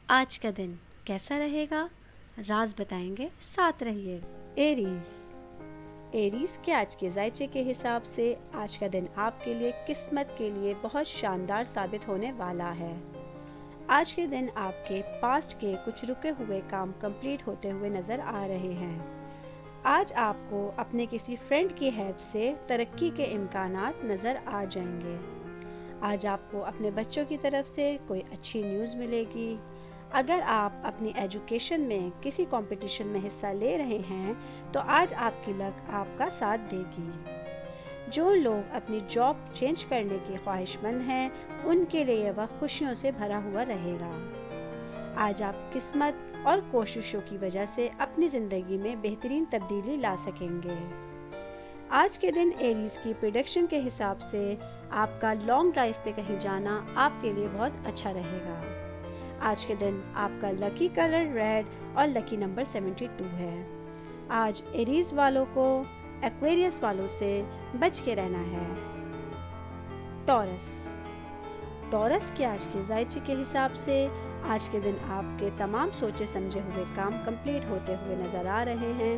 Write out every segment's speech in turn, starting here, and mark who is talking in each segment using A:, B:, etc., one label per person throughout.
A: آج کا دن کیسا رہے گا؟ راز بتائیں گے، ساتھ رہیے۔ ایریز کے آج کے ذائچے کے حساب سے آج کا دن آپ کے لیے قسمت کے لیے بہت شاندار ثابت ہونے والا ہے۔ آج کے دن آپ کے پاسٹ کے کچھ رکے ہوئے کام کمپلیٹ ہوتے ہوئے نظر آ رہے ہیں۔ آج آپ کو اپنے کسی فرینڈ کی ہیلپ سے ترقی کے امکانات نظر آ جائیں گے۔ آج آپ کو اپنے بچوں کی طرف سے کوئی اچھی نیوز ملے گی۔ اگر آپ اپنی ایجوکیشن میں کسی کمپٹیشن میں حصہ لے رہے ہیں تو آج آپ کی لک آپ کا ساتھ دے گی۔ جو لوگ اپنی جاب چینج کرنے کی خواہش مند ہیں ان کے لیے یہ وقت خوشیوں سے بھرا ہوا رہے گا۔ آج آپ قسمت اور کوششوں کی وجہ سے اپنی زندگی میں بہترین تبدیلی لا سکیں گے۔ آج کے دن ایریز کی پریڈکشن کے حساب سے آپ کا لانگ ڈرائیو پہ کہیں جانا آپ کے لیے بہت اچھا رہے گا۔ آج کے دن آپ کا لکی کلر ریڈ اور لکی نمبر 72 ہے۔ آج ایریز والوں کو ایکویریس والوں سے بچ کے رہنا ہے۔ ٹورس کے آج کے ذائچے کے حساب سے آج کے دن آپ کے تمام سوچے سمجھے ہوئے کام کمپلیٹ ہوتے ہوئے نظر آ رہے ہیں۔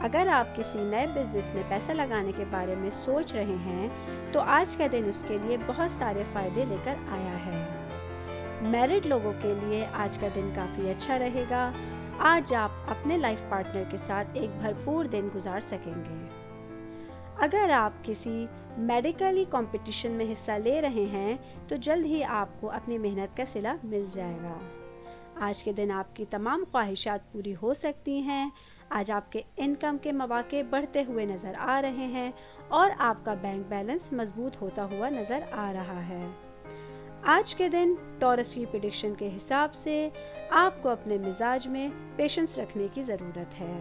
A: اگر آپ کسی نئے بزنس میں پیسہ لگانے کے بارے میں سوچ رہے ہیں تو آج کا دن اس کے لیے بہت سارے فائدے لے کر آیا ہے۔ میرڈ لوگوں کے لیے آج کا دن کافی اچھا رہے گا۔ آج آپ اپنے لائف پارٹنر کے ساتھ ایک بھرپور دن گزار سکیں گے۔ اگر آپ کسی میڈیکلی کمپٹیشن میں حصہ لے رہے ہیں تو جلد ہی آپ کو اپنی محنت کا صلہ مل جائے گا۔ آج کے دن آپ کی تمام خواہشات پوری ہو سکتی ہیں۔ آج آپ کے انکم کے مواقع بڑھتے ہوئے نظر آ رہے ہیں اور آپ کا بینک بیلنس مضبوط ہوتا ہوا نظر آ رہا ہے۔ آج کے دن ٹورس کی پریڈکشن کے حساب سے آپ کو اپنے مزاج میں پیشنس رکھنے کی ضرورت ہے۔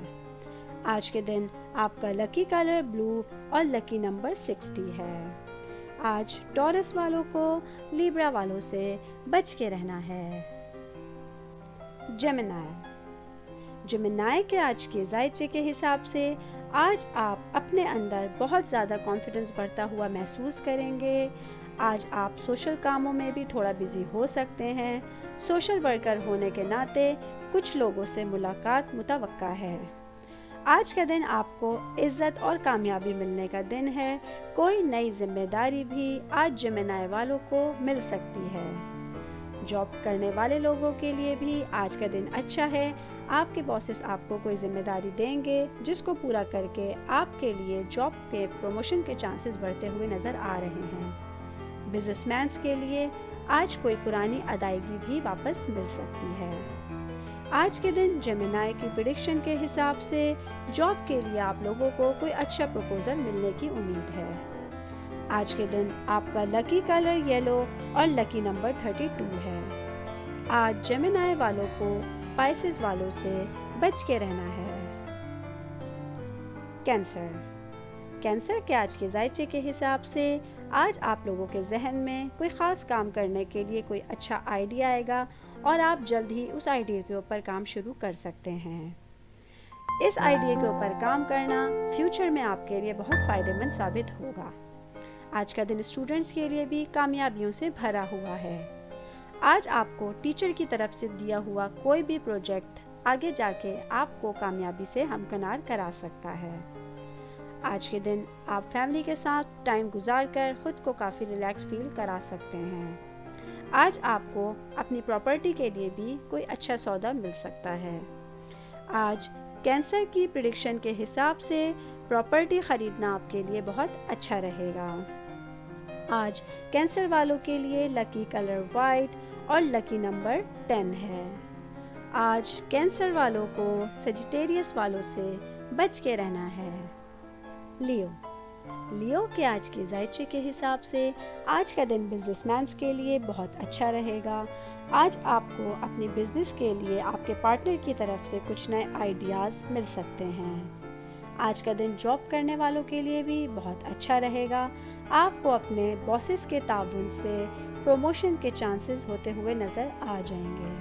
A: آج کے دن آپ کا لکی کلر بلو اور لکی نمبر 60 ہے۔ آج ٹورس والوں کو لیبرا والوں سے بچ کے رہنا ہے۔ جیمنائی کے آج کے ذائچے کے حساب سے آج آپ اپنے اندر بہت زیادہ کانفیڈنس بڑھتا ہوا محسوس کریں گے۔ آج آپ سوشل کاموں میں بھی تھوڑا بزی ہو سکتے ہیں۔ سوشل ورکر ہونے کے ناطے کچھ لوگوں سے ملاقات متوقع ہے۔ آج کا دن آپ کو عزت اور کامیابی ملنے کا دن ہے۔ کوئی نئی ذمہ داری بھی آج جیمنائی والوں کو مل سکتی ہے۔ جاب کرنے والے لوگوں کے لیے بھی آج کا دن اچھا ہے۔ آپ کے باسز آپ کو کوئی ذمہ داری دیں گے جس کو پورا کر کے آپ کے لیے جاب کے پروموشن کے چانسز بڑھتے ہوئے نظر آ رہے ہیں۔ بزنس مینز کے لیے آج کوئی پرانی ادائیگی بھی واپس مل سکتی ہے۔ آج کے دن جیمنائی کی پریڈکشن کے حساب سے جاب کے لیے آپ لوگوں کو کوئی اچھا پروپوزل ملنے کی امید ہے۔ آج کے دن آپ کا لکی کلر یلو اور لکی نمبر 32 ہے۔ آج جیمنائی والوں کو پائسز والوں سے بچ کے رہنا ہے۔ کینسر کے آج کے ذائچے کے حساب سے آج آپ لوگوں کے ذہن میں کوئی خاص کام کرنے کے لیے کوئی اچھا آئیڈیا آئے گا اور آپ جلد ہی اس آئیڈیا کے اوپر کام شروع کر سکتے ہیں۔ اس آئیڈیا کے اوپر کام کرنا فیوچر میں آپ کے لیے بہت فائدہ مند ثابت ہوگا۔ آج کا دن اسٹوڈنٹس کے لیے بھی کامیابیوں سے بھرا ہوا ہے۔ آج آپ کو ٹیچر کی طرف سے دیا ہوا کوئی بھی پروجیکٹ آگے جا کے آپ کو کامیابی سے ہمکنار کرا سکتا ہے۔ آج کے دن آپ فیملی کے ساتھ ٹائم گزار کر خود کو کافی ریلیکس فیل کرا سکتے ہیں۔ آج آپ کو اپنی پراپرٹی کے لیے بھی کوئی اچھا سودا مل سکتا ہے۔ آج کینسر کی پریڈکشن کے حساب سے پراپرٹی خریدنا آپ کے لیے بہت اچھا رہے گا۔ آج کینسر والوں کے لیے لکی کلر وائٹ اور لکی نمبر 10 ہے۔ آج کینسر والوں کو سیجیٹیریس والوں سے بچ کے رہنا ہے۔ لیو کے آج کے ذائچے کے حساب سے آج کا دن بزنس مینز کے لیے بہت اچھا رہے گا۔ آج آپ کو اپنی بزنس کے لیے آپ کے پارٹنر کی طرف سے کچھ نئے آئیڈیاز مل سکتے ہیں۔ آج کا دن جاب کرنے والوں کے لیے بھی بہت اچھا رہے گا۔ آپ کو اپنے باسز کے تعاون سے پروموشن کے چانسز ہوتے ہوئے نظر آ جائیں گے۔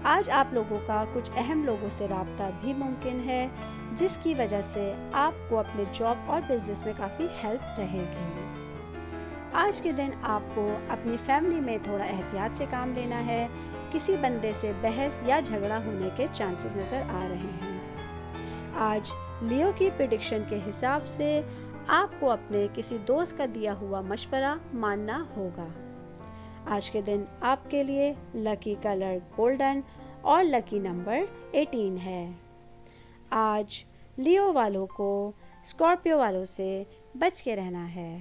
A: آج آپ لوگوں کا کچھ اہم لوگوں سے رابطہ بھی ممکن ہے جس کی وجہ سے آپ کو اپنے جاب اور بزنس میں کافی ہیلپ رہے گی۔ آج کے دن آپ کو اپنی فیملی میں تھوڑا احتیاط سے کام لینا ہے۔ کسی بندے سے بحث یا جھگڑا ہونے کے چانسز نظر آ رہے ہیں۔ آج لیو کی پریڈکشن کے حساب سے آپ کو اپنے کسی دوست کا دیا ہوا مشورہ ماننا ہوگا۔ آج کے دن آپ کے لیے لکی کلر گولڈن اور لکی نمبر 18 ہے۔ آج لیو والوں کو اسکارپیو والوں سے بچ کے رہنا ہے۔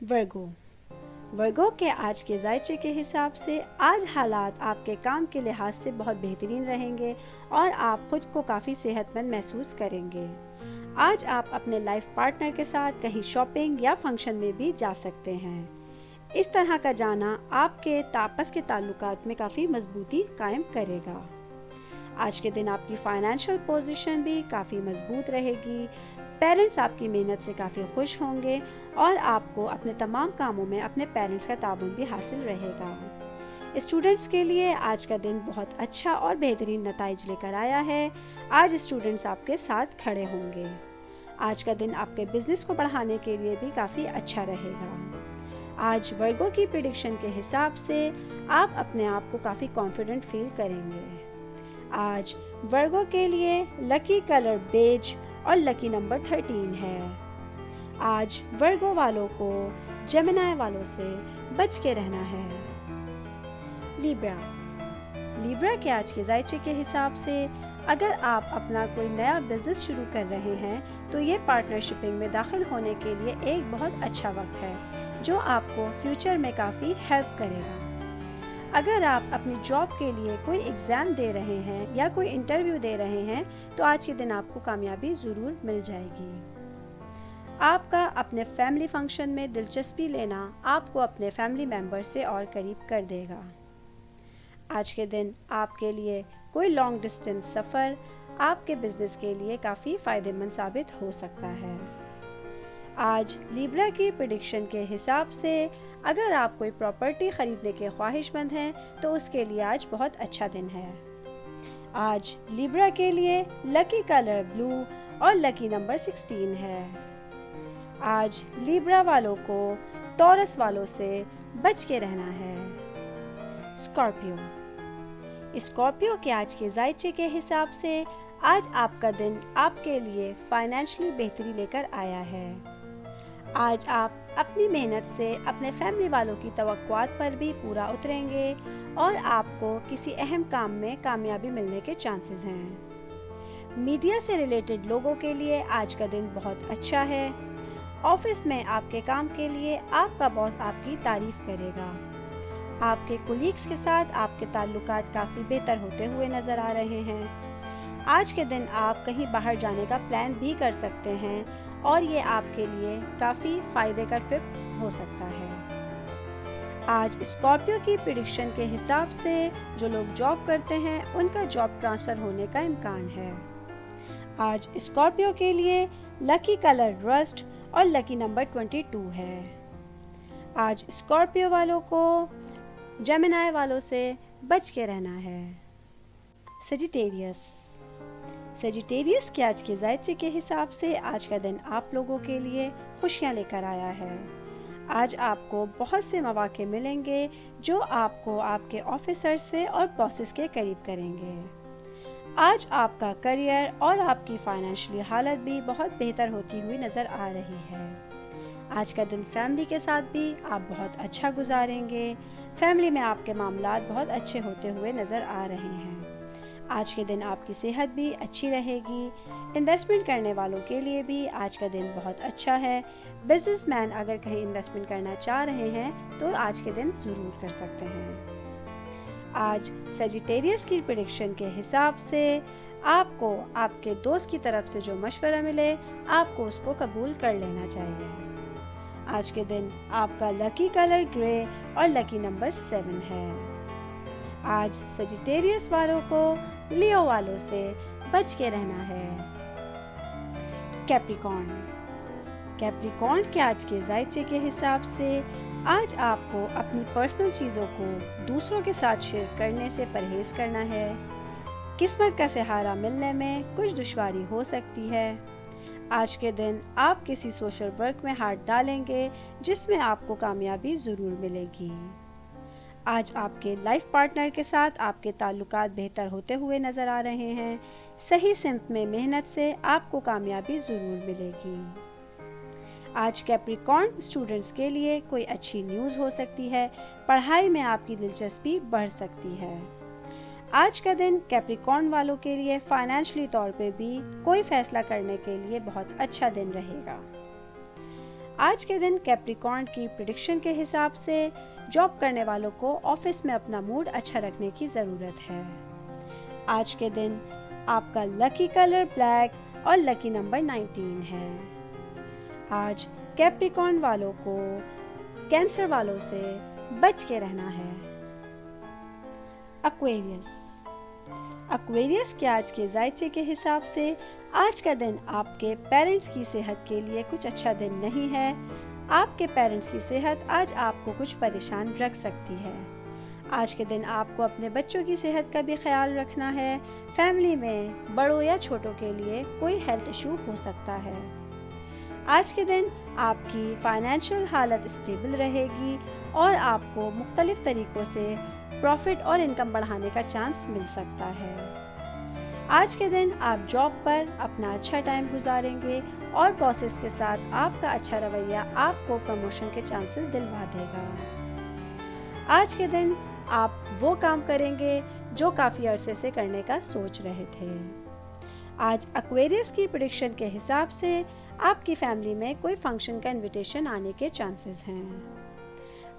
A: ورگو کے آج کے ذائچے کے حساب سے آج حالات آپ کے کام کے لحاظ سے بہت بہترین رہیں گے اور آپ خود کو کافی صحت مند محسوس کریں گے۔ آج آپ اپنے لائف پارٹنر کے ساتھ کہیں شاپنگ یا فنکشن میں بھی جا سکتے ہیں۔ اس طرح کا جانا آپ کے آپس کے تعلقات میں کافی مضبوطی قائم کرے گا۔ آج کے دن آپ کی فائنینشیل پوزیشن بھی کافی مضبوط رہے گی۔ پیرنٹس آپ کی محنت سے کافی خوش ہوں گے اور آپ کو اپنے تمام کاموں میں اپنے پیرنٹس کا تعاون بھی حاصل رہے گا۔ اسٹوڈنٹس کے لیے آج کا دن بہت اچھا اور بہترین نتائج لے کر آیا ہے۔ آج اسٹوڈنٹس آپ کے ساتھ کھڑے ہوں گے۔ آج کا دن آپ کے بزنس کو بڑھانے کے لیے بھی کافی اچھا رہے گا۔ آج ورگو کی پریڈکشن کے حساب سے آپ اپنے آپ کو کافی کانفیڈنٹ فیل کریں گے۔ آج ورگو کے لیے لکی کلر بیج اور لکی نمبر 13 ہے۔ آج ورگو والوں کو جیمنائی والوں سے بچ کے رہنا ہے۔ لیبرا کے آج کے ذائچے کے حساب سے اگر آپ اپنا کوئی نیا بزنس شروع کر رہے ہیں تو یہ پارٹنرشپنگ میں داخل ہونے کے لیے ایک بہت اچھا وقت ہے جو آپ کو فیوچر میں کافی ہیلپ کرے گا۔ اگر آپ اپنی جاب کے لیے کوئی ایگزام دے رہے ہیں یا کوئی انٹرویو دے رہے ہیں تو آج کے دن آپ کو کامیابی ضرور مل جائے گی۔ آپ کا اپنے فیملی فنکشن میں دلچسپی لینا آپ کو اپنے فیملی ممبر سے اور قریب کر دے گا۔ آج کے دن آپ کے لیے کوئی لانگ ڈسٹینس سفر آپ کے بزنس کے لیے کافی فائدہ مند ثابت ہو سکتا ہے۔ آج لیبرا کی پریڈکشن کے حساب سے اگر آپ کوئی پراپرٹی خریدنے کے خواہش مند ہیں تو اس کے لیے آج بہت اچھا دن ہے۔ آج لیبرا کے لیے لکی کلر بلو اور لکی نمبر 16 ہے۔ آج لیبرا والوں کو ٹورس والوں سے بچ کے رہنا ہے۔ اسکارپیو کے آج کے ذائچے کے حساب سے آج آپ کا دن آپ کے لیے فائنینشلی بہتری لے کر آیا ہے۔ آج آپ اپنی محنت سے اپنے فیملی والوں کی توقعات پر بھی پورا اتریں گے اور آپ کو کسی اہم کام میں کامیابی ملنے کے چانسز ہیں۔ میڈیا سے ریلیٹڈ لوگوں کے لیے آج کا دن بہت اچھا ہے۔ آفس میں آپ کے کام کے لیے آپ کا باس آپ کی تعریف کرے گا۔ آپ کے کولیگز کے ساتھ آپ کے تعلقات کافی بہتر ہوتے ہوئے نظر آ رہے ہیں۔ آج کے دن آپ کہیں باہر جانے کا پلان بھی کر سکتے ہیں اور یہ آپ کے لیے کافی فائدے کا ٹرپ ہو سکتا ہے۔ آج اسکارپیو کی پریڈکشن کے حساب سے جو لوگ جاب کرتے ہیں ان کا جاب ٹرانسفر ہونے کا امکان ہے۔ آج اسکارپیو کے لیے لکی کلر رسٹ اور لکی نمبر 22 ہے۔ آج اسکارپیو والوں کو جیمنائی والوں سے بچ کے رہنا ہے۔ سیجیٹیریس کے آج کے ذائچے کے حساب سے آج کا دن آپ لوگوں کے لیے خوشیاں لے کر آیا ہے۔ آج آپ کو بہت سے مواقع ملیں گے جو آپ کو آپ کے آفیسر سے اور باسز کے قریب کریں گے۔ آج آپ کا کریئر اور آپ کی فائنینشلی حالت بھی بہت بہتر ہوتی ہوئی نظر آ رہی ہے۔ آج کا دن فیملی کے ساتھ بھی آپ بہت اچھا گزاریں گے۔ فیملی میں آپ کے معاملات بہت اچھے ہوتے ہوئے نظر آ رہے ہیں۔ آج کے دن آپ کی صحت بھی اچھی رہے گی۔ انویسٹمنٹ کرنے والوں کے لیے بھی آج کا دن بہت اچھا ہے۔ بزنس مین اگر کہیں انویسٹمنٹ کرنا چاہ رہے ہیں تو آج کے دن ضرور کر سکتے ہیں۔ آج سیجیٹیریس کی پریڈکشن کے حساب سے آپ کو آپ کے دوست کی طرف سے جو مشورہ ملے آپ کو اس کو قبول کر لینا چاہیے۔ آج کے دن آپ کا لکی کلر گرے اور لکی نمبر 7 ہے۔ آج سیجیٹیریس والوں کو لیو والوں سے بچ کے رہنا ہے۔ کیپریکارن کے آج کے ذائچے کے حساب سے آج آپ کو اپنی پرسنل چیزوں کو دوسروں کے ساتھ شیئر کرنے سے پرہیز کرنا ہے۔ قسمت کا سہارا ملنے میں کچھ دشواری ہو سکتی ہے۔ آج کے دن آپ کسی سوشل ورک میں ہاتھ ڈالیں گے جس میں آپ کو کامیابی ضرور ملے گی۔ آج آپ کے لائف پارٹنر کے ساتھ آپ کے تعلقات بہتر ہوتے ہوئے نظر آ رہے ہیں۔ صحیح سمت میں محنت سے آپ کو کامیابی ضرور ملے گی۔ آج کیپریکارن اسٹوڈنٹس کے لیے کوئی اچھی نیوز ہو سکتی ہے، پڑھائی میں آپ کی دلچسپی بڑھ سکتی ہے۔ آج کا دن کیپریکارن والوں کے لیے فائنینشلی طور پہ بھی کوئی فیصلہ کرنے کے لیے بہت اچھا دن رہے گا۔ آج کے دن کیپریکارن کی پریڈکشن کے حساب سے جاب کرنے والوں کو آفس میں اپنا موڈ اچھا رکھنے کی ضرورت ہے۔ آج کے دن آپ کا لکی کلر بلیک اور لکی نمبر 19 ہے۔ آج کیپریکارن والوں کو کینسر والوں سے بچ کے رہنا ہے۔ ایکویریس کے آج کے ذائچے کے حساب سے آج کا دن آپ کے پیرنٹس کی صحت کے لیے کچھ اچھا دن نہیں ہے۔ آپ کے پیرنٹس کی صحت آج آپ کو کچھ پریشان رکھ سکتی ہے۔ آج کے دن آپ کو اپنے بچوں کی صحت کا بھی خیال رکھنا ہے۔ فیملی میں بڑوں یا چھوٹوں کے لیے کوئی ہیلتھ ایشو ہو سکتا ہے۔ آج کے دن آپ کی فائنینشیل حالت اسٹیبل رہے گی اور آپ کو مختلف طریقوں سے پروفٹ اور انکم بڑھانے کا چانس مل سکتا ہے۔ آج کے دن آپ جاب پر اپنا اچھا ٹائم گزاریں گے اور باسز کے ساتھ آپ کا اچھا رویہ آپ کو پروموشن کے چانسز دلوا دے گا۔ آج کے دن آپ وہ کام کریں گے جو کافی عرصے سے کرنے کا سوچ رہے تھے۔ آج ایکویریس کی پریڈکشن کے حساب سے آپ کی فیملی میں کوئی فنکشن کا انویٹیشن آنے کے چانسز ہیں۔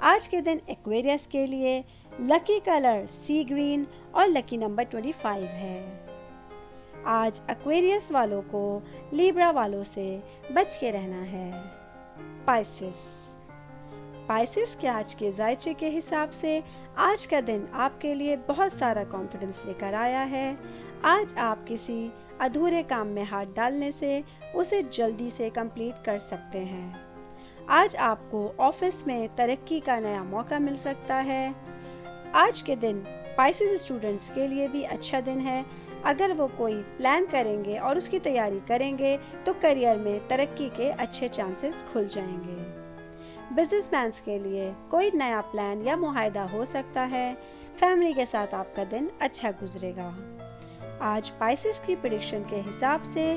A: آج کے دن ایکویریس کے لیے لکی کلر سی گرین اور لکی نمبر 25 ہے۔ آج ایکویریس والوں کو لیبرا والوں سے بچ کے رہنا ہے۔ پائسس کے آج کے ذائچے کے حساب سے آج کا دن آپ کے لیے بہت سارا کانفیڈنس لے کر آیا ہے۔ آج آپ کسی ادھورے کام میں ہاتھ ڈالنے سے اسے جلدی سے کمپلیٹ کر سکتے ہیں۔ آج آپ کو آفس میں ترقی کا نیا موقع مل سکتا ہے۔ آج کے دن پائسس اسٹوڈنٹس کے لیے بھی اچھا دن ہے۔ اگر وہ کوئی پلان کریں گے اور اس کی تیاری کریں گے تو کیریئر میں ترقی کے اچھے چانسز کھل جائیں گے۔ بزنس مینس کے لیے کوئی نیا پلان یا معاہدہ ہو سکتا ہے۔ فیملی کے ساتھ آپ کا دن اچھا گزرے گا۔ آج پائسس کی پریڈکشن کے حساب سے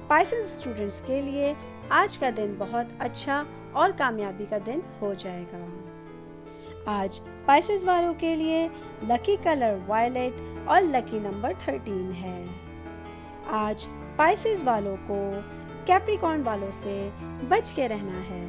A: پائسس اسٹوڈنٹس کے لیے آج کا دن بہت اچھا اور کامیابی کا دن ہو جائے گا۔ آج پائسس والوں کے لیے لکی کلر وائلٹ اور لکی نمبر 13 ہے۔ آج پائسس والوں کو کیپریکارن والوں سے بچ کے رہنا ہے۔